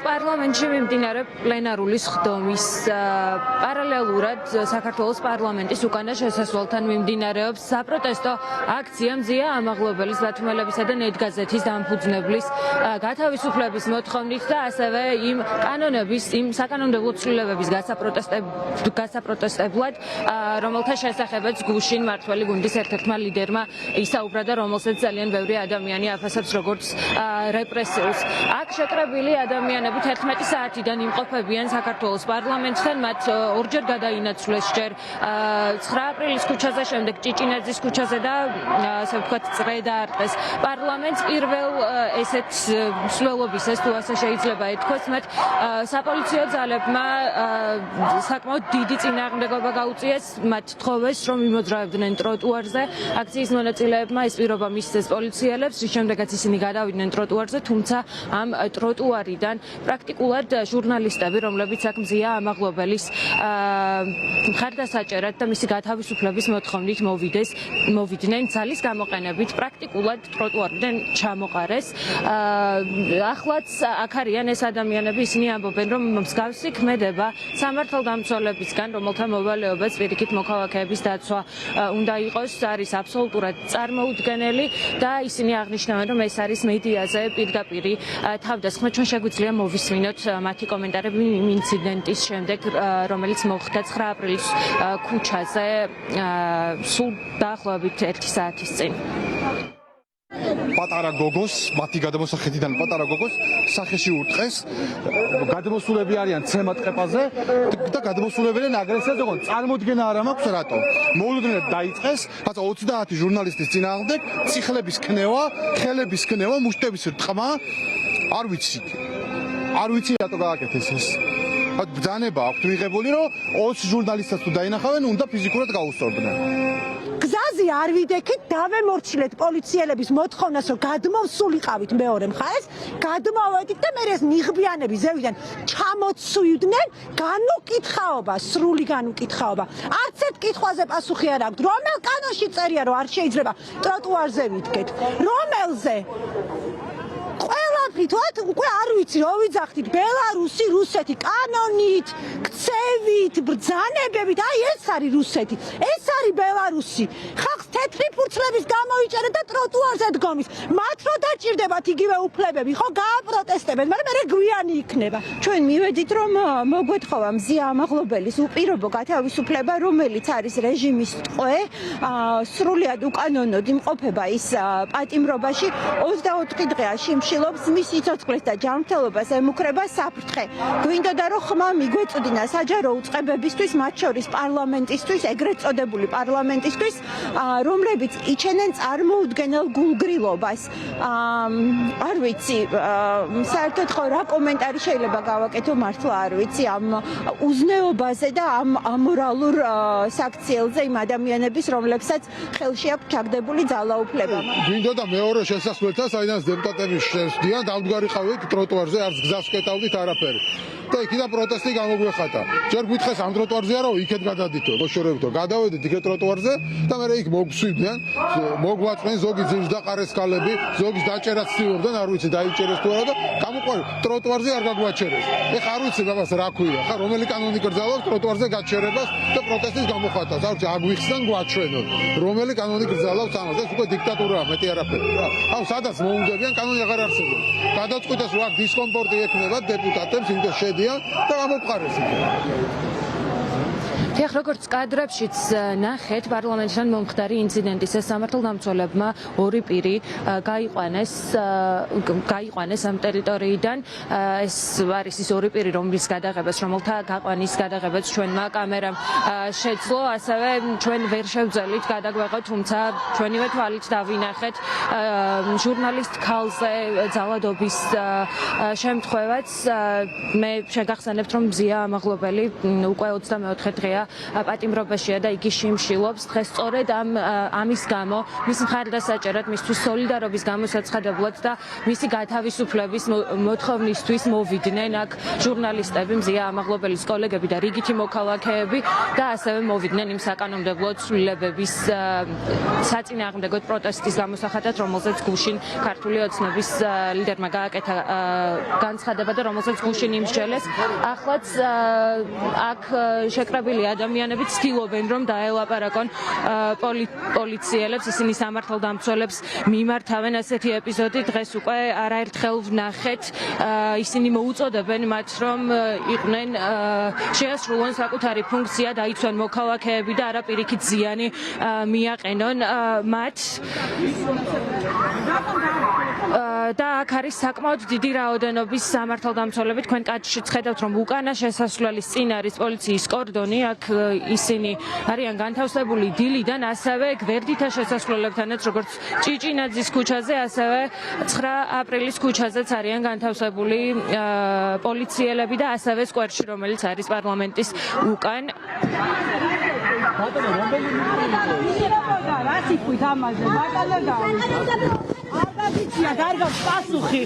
პარლამენტში მიმდინარე პლენარული სხდომის პარალელურად საქართველოს პარლამენტის უკანა შესასვლელთან მიმდინარეობს საპროტესტო აქცია მზია ამაღლობელის ბათუმელებისა და ნეტგაზეთის დამფუძნებლის გათავისუფლების მოთხოვნით და ასევე იმ კანონების, იმ საკანონმდებლო ცვლილებების გასაპროტესტებლად, რომელთა შესახებაც გუშინ მმართველი გუნდის ერთ-ერთმა ლიდერმა ისაუბრა და რომელსაც ძალიან ბევრი ადამიანი აფასებს როგორც რეპრესიულს. აქ შეკრებილი ადამიანები 11 საათიდან იმყოფებიან საქართველოს პარლამენტთან, მათ ორჯერ გადაინაცვლეს ჯერ 9 აპრილის ქუჩაზე, შემდეგ ჭიჭინაძის ქუჩაზე და ასე ვთქვათ წრე დაარტყეს პარლამენტს. პირველ ესეთ მსვლელობისას, თუ ასე შეიძლება ეთქვას, მათ საპოლიციო ძალებმა საკმაოდ დიდი წინააღმდეგობა გაუწიეს, მათ თხოვეს რომ იმოძრავებდნენ ტროტუარზე. აქციის მონაწილეებმა ეს პირობა მისცეს პოლიციელებს, რის შემდეგაც ისინი გადავიდნენ ტროტუარზე, თუმცა ამ ტროტუარიდან პრაქტიკულად ჟურნალისტები, რომლებიც აქ მზია ამაღლობელის მხარდასაჭერად და მისი გათავისუფლების მოთხოვნით მოვიდნენ ძალის გამოყენებით, პრაქტიკულად ტროტუარიდან ჩამოყარეს. ახლაც აქ არიან ეს ადამიანები, ისინი ამბობენ, რომ მსგავსი ქმედება სამართალდამცველებისგან, რომელთა მოვალეობაც პირიქით მოქალაქეების დაცვა უნდა იყოს, არის აბსოლუტურად წარმოუდგენელი და ისინი აღნიშნავენ, რომ ეს არის მედიაზე პირდაპირი თავდასხმა. ჩვენ შეგვიძლია მოვისმინოთ მათი კომენტარები იმ ინციდენტის შემდეგ, რომელიც მოხდა 9 აპრილის ქუჩაზე სულ დაახლოებით 1 საათის წინ. პატარა გოგოს, მათი გადამოსახედიდან პატარა გოგოს სახეში ურტყეს. გადმოსულები არიან ცემატ ყეპაზე და გადმოსულებენ აგრესიას, ოღონდ წარმოდგენა არ მაქვს რატო. მოულოდნელად დაიწყეს, რაცა 30 ჟურნალისტის წინააღმდეგ ციხლების ქნევა, ხელების ქნევა, მუშტების რტყმა. არ ვიცი რატო გააკეთეს ეს. ბრძანება აქვთ მიღებული, რომ 20 ჟურნალისტსაც თუ დაინახავენ, უნდა ფიზიკურად გაუსწორდნენ. გზაზე არ ვიდექით, დავემორჩილეთ პოლიციელების მოთხოვნას, რომ გადმოვსულიყავით მეორე მხარეს, გადმოვედით და მე ეს ნიღბიანები ზევიდან ჩამოცვიდნენ, განუკითხაობა, სრული განუკითხაობა. არც ერთ კითხვაზე პასუხი არ აქვს. რომელ კანონში წერია, რომ არ შეიძლება ტროტუარზე ვიდგეთ? რომელზე? ყველაფრით, უკვე არ ვიცი, რო ვიძახთით, ბელარუსი, რუსეთი, კანონით, ქცევით, ბრძანებებით, აი ეს არის რუსეთი, ეს არის ბელარუსი. ხალხს თეთრი ფურცლების გამოიჭერეთ და ტროტუარზე დგომის. მათ რო დაჭირდებათ იგივე უფლებები, ხო, გააპროტესტებენ, მაგრამ მე გვიანი იქნება. ჩვენ მივედით, რომ მოგვეთხოვა მზია ამაღლობელის უპირობო გათავისუფლება, რომელიც არის რეჟიმის ტყვე, სრულიად უკანონოდ იმყოფება ის პატიმრობაში, 24 დღეა შიმშილობს, მის სიცოცხლეს და ჯანმრთელობას ემუქრება საფრთხე. გვინდოდა რომ ხმა მიგვეწოდინა საჯარო უწყებებისთვის, მათ შორის პარლამენტისთვის, ეგრეთ წოდებული პარლამენტისთვის, რომლებიც იჩენენ წარმოუდგენელ გულგრილობას. არ ვიცი, საერთოდ ხო რა კომენტარი შეიძლება გავაკეთო, მართლა არ ვიცი ამ უზნეობაზე და ამ ამორალურ საქციელზე იმ ადამიანების, რომლებსაც ხელში აქვს ჩაგდებული ძალაუფლება. გვინდოდა მეორე შესასვლელთან, საიდანაც დეპუტატები შესდიან, დავდგარიყავით ტროტუარზე, არც გზას ვკეტავდით არაფერი. და იქიდან პროტესტი გამოგვეხატა. ჯერ გითხეს ამ ტროტუარზე არო, იქეთ გადადითო, მოშორებითო. გადავედით იქეთ ტროტუარზე და მე იქ მოგსვიდნენ, მოგვაწყვენ ზოგი ძირს და ყარესკალები, ზოგის დაჭერაც ცდილობდნენ, არ ვიცი დაიჭერეს თუ არა და გამოყვარ ტროტუარზე არ გაგვაჩერეს. ეხა არ ვიცი ბაბას რა ქვია, ხა რომელი კანონი გრძელობს ტროტუარზე გაჩერებას და პროტესტის გამოხატავს. არ ვიცი, აგვიხსნან გვაჩვენოთ. რომელი კანონი გრძელობს ამას, ეს უკვე დიქტატურაა, მეტი არაფერი. აუ სადაც მოუნდებიან, კანონი აღარ არსებობს. გადაწყვიტეს რომ აქ დისკომფორტი ექნება დეპუტატებს, იმიტომ შედიან და გამოფყარეს იქ. ხეხ როგორც კადრებშიც ნახეთ, პარლამენტთან მომხდარი ინციდენტის ეს სამართალდამცველებმა ორი პირი გაიყვანეს ამ ტერიტორიიდან. ეს არის ის ორი პირი, რომლის რომელთა გაყვანის გადაღებაც ჩვენმა კამერამ შეძლო, ასევე ჩვენ ვერ შევძელით გადაგვეღოთ, თუმცა ჩვენივე თვალით დავინახეთ ჟურნალისტ ქალზე ძალადობის შემთხვევაც. მე შეგახსენებთ, რომ მზია ამაღლობელი უკვე 24 დღეა და პატიმრობაშია და იგი შიმშილობს. დღეს სწორედ ამის გამო მის მხარდასაჭერად, მისთვის სოლიდარობის გამოსაცხადებლად და მისი გათავისუფლების მოთხოვნისთვის მოვიდნენ აქ ჟურნალისტები, მზია ამაღლობელის კოლეგები და რიგითი მოქალაქეები და ასევე მოვიდნენ იმ საკანონმდებლო ცვლილებების საწინააღმდეგოდ პროტესტის გამოსახატად, რომელზეც გუშინ ქართული ოცნების ლიდერმა გააკეთა განცხადება და რომელზეც გუშინ იმსჯელეს. ახლაც აქ შეკრებილი ადამიანები ცდილობენ რომ დაელაპარაკონ პოლიციელებს, ისინი სამართალდამცველებს მიმართავენ ასეთი ეპიზოდი დღეს უკვე არაერთხელ ვნახეთ. ისინი მოუწოდებენ მათ რომ იყვნენ შეასრულონ საკუთარი ფუნქცია, დაიცვან მოქალაქეები და არა პირიქით ზიანი მიაყენონ მათ. და აქ არის საკმაოდ დიდი რაოდენობის სამართალდამცველები. თქვენ კადრშიც ხედავთ რომ უკანა შესასვლელის წინ არის პოლიციის კორდონი. აქ ისინი არიან განთავსებული დილიდან, ასევე გვერდითა შესასვლელებთანაც, როგორც ჭიჭინაძის ქუჩაზე, ასევე 9 აპრილის ქუჩაზეც არიან განთავსებული პოლიციელები და ასევე სკვერში, რომელიც არის პარლამენტის უკან. რა სიტყვით ამაზე ბატონო და არ გაგიცია, კარგად პასუხი.